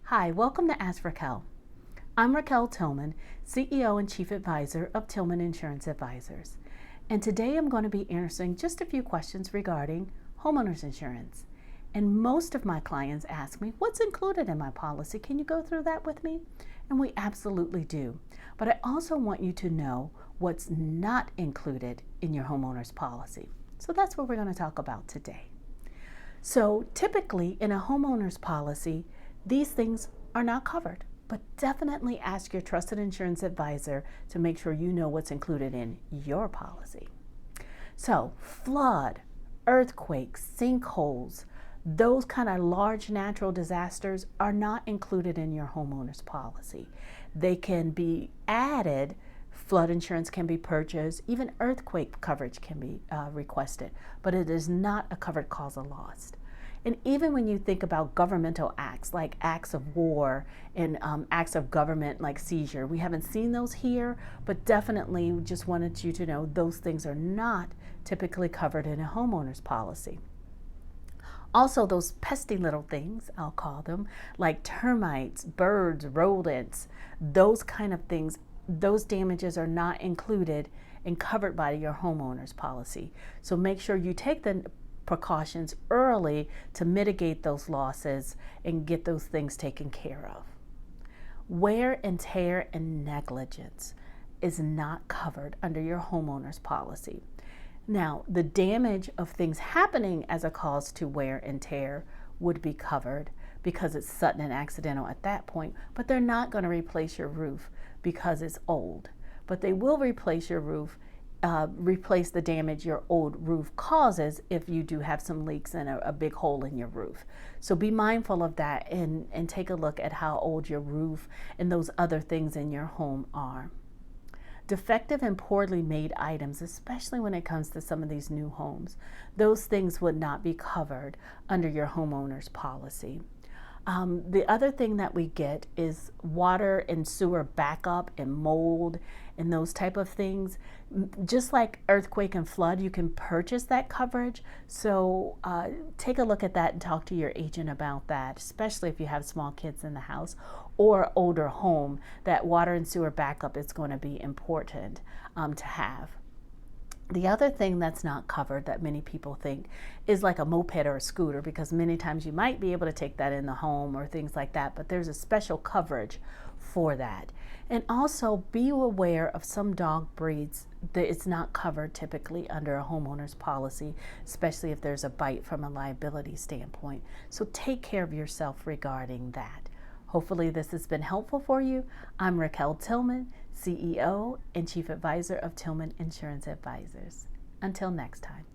Hi, welcome to Ask Raquel. I'm Raquel Tillman, CEO and Chief Advisor of Tillman Insurance Advisors. And today I'm going to be answering just a few questions regarding homeowners insurance. And most of my clients ask me, what's included in my policy? Can you go through that with me? And we absolutely do. But I also want you to know what's not included in your homeowners policy. So that's what we're going to talk about today. So typically in a homeowner's policy, these things are not covered, but definitely ask your trusted insurance advisor to make sure you know what's included in your policy. So flood, earthquakes, sinkholes, those kind of large natural disasters are not included in your homeowner's policy. They can be added. Flood insurance can be purchased, even earthquake coverage can be requested, but it is not a covered cause of loss. And even when you think about governmental acts, like acts of war and acts of government like seizure, we haven't seen those here, but definitely just wanted you to know those things are not typically covered in a homeowner's policy. Also, those pesky little things, I'll call them, like termites, birds, rodents, those kind of things, those damages are not included and covered by your homeowner's policy. So make sure you take the precautions early to mitigate those losses and get those things taken care of. Wear and tear and negligence is not covered under your homeowner's policy. Now, the damage of things happening as a cause to wear and tear would be covered because it's sudden and accidental at that point, but they're not going to replace your roof because it's old. But they will replace your roof, replace the damage your old roof causes if you do have some leaks and a big hole in your roof. So be mindful of that and take a look at how old your roof and those other things in your home are. Defective and poorly made items, especially when it comes to some of these new homes, those things would not be covered under your homeowner's policy. The other thing that we get is water and sewer backup and mold and those type of things. Just like earthquake and flood, you can purchase that coverage. So take a look at that and talk to your agent about that, especially if you have small kids in the house or older home. That water and sewer backup is going to be important to have. The other thing that's not covered that many people think is like a moped or a scooter, because many times you might be able to take that in the home or things like that, but there's a special coverage for that. And also be aware of some dog breeds that it's not covered typically under a homeowner's policy, especially if there's a bite from a liability standpoint. So take care of yourself regarding that. Hopefully this has been helpful for you. I'm Raquel Tillman, CEO and Chief Advisor of Tillman Insurance Advisors. Until next time.